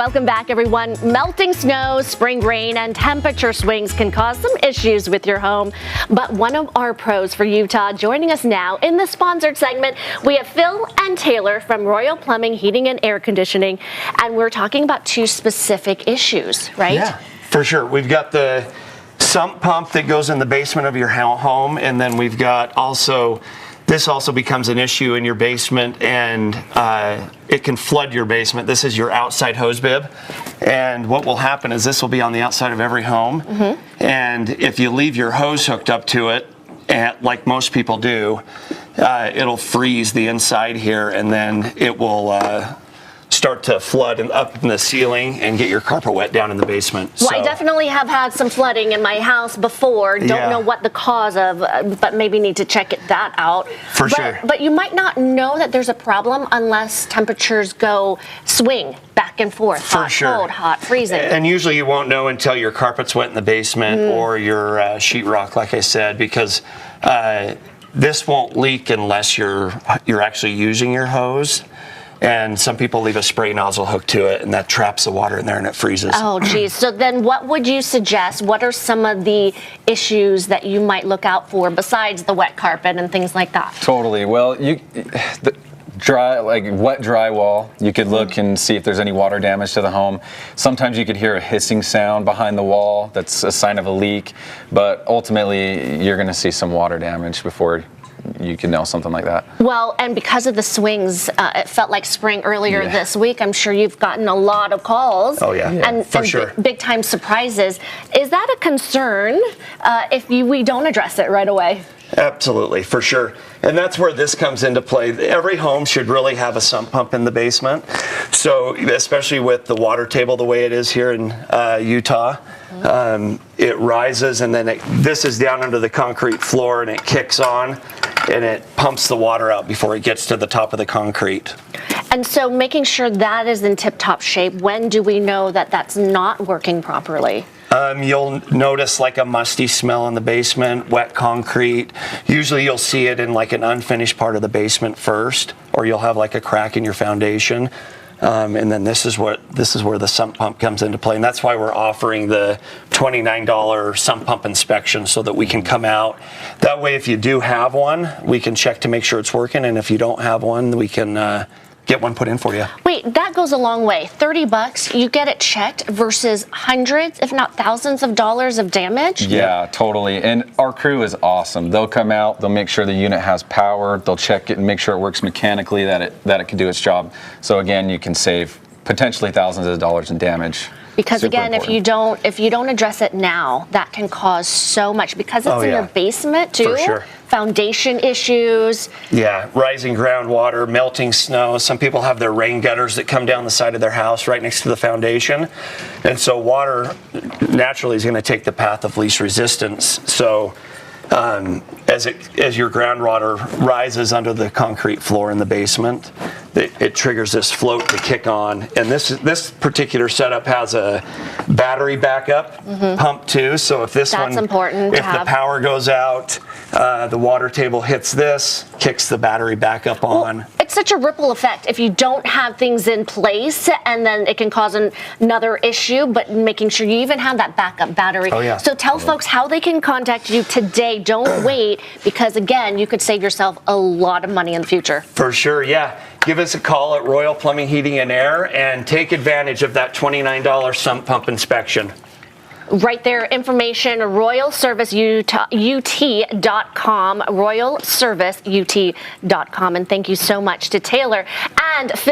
Welcome back, everyone. Melting snow, spring rain, and temperature swings can cause some issues with your home. But one of our pros for Utah joining us now in the sponsored segment, we have Phil and Taylor from Royal Plumbing, Heating, and Air Conditioning. And we're talking about two specific issues, right? Yeah, for sure. We've got the sump pump that goes in the basement of your home, and then we've got this also becomes an issue in your basement, and it can flood your basement. This is your outside hose bib, and what will happen is this will be on the outside of every home, and if you leave your hose hooked up to it, like most people do, it'll freeze the inside here, and then it will start to flood up in the ceiling and get your carpet wet down in the basement. Well, I definitely have had some flooding in my house before. Don't know what the cause of, but maybe need to check that out. For sure. But you might not know that there's a problem unless temperatures swing back and forth. Hot, cold, hot, freezing. And usually you won't know until your carpet's wet in the basement or your sheetrock, like I said, because this won't leak unless you're actually using your hose. And some people leave a spray nozzle hooked to it, and that traps the water in there and it freezes. Oh, geez. So then what would you suggest? What are some of the issues that you might look out for besides the wet carpet and things like that? Totally. Well, wet drywall, you could look and see if there's any water damage to the home. Sometimes you could hear a hissing sound behind the wall. That's a sign of a leak. But ultimately, you're going to see some water damage before you can know something like that. Well, and because of the swings, it felt like spring earlier this week. I'm sure you've gotten a lot of calls. Oh, yeah. And for sure. Big time surprises. Is that a concern if we don't address it right away? Absolutely, for sure. And that's where this comes into play. Every home should really have a sump pump in the basement. So especially with the water table the way it is here in Utah, it rises, and then this is down under the concrete floor, and it kicks on and it pumps the water out before it gets to the top of the concrete. And so making sure that is in tip-top shape, when do we know that that's not working properly? You'll notice like a musty smell in the basement, wet concrete. Usually you'll see it in like an unfinished part of the basement first, or you'll have like a crack in your foundation. And then this is where the sump pump comes into play, and that's why we're offering the $29 sump pump inspection, so that we can come out. That way, if you do have one, we can check to make sure it's working, and if you don't have one, we can get one put in for you. Wait, that goes a long way. $30, you get it checked versus hundreds, if not thousands of dollars of damage? Yeah, totally. And our crew is awesome. They'll come out, they'll make sure the unit has power, they'll check it and make sure it works mechanically, that it can do its job. So again, you can save potentially thousands of dollars in damage. Because again, if you don't address it now, that can cause so much, because it's in your basement too. For sure. Foundation issues. Yeah, rising groundwater, melting snow. Some people have their rain gutters that come down the side of their house right next to the foundation. And so water naturally is going to take the path of least resistance. So as your groundwater rises under the concrete floor in the basement, it triggers this float to kick on. And this particular setup has a battery backup pump too. So if the power goes out, the water table hits this, kicks the battery back up on. Well, it's such a ripple effect if you don't have things in place, and then it can cause another issue, but making sure you even have that backup battery. Oh, yeah. So tell folks how they can contact you today. Don't wait, because again, you could save yourself a lot of money in the future. For sure, yeah. Give us a call at Royal Plumbing, Heating, and Air, and take advantage of that $29 sump pump inspection. Right there, information, royalserviceut.com, royalserviceut.com. And thank you so much to Taylor and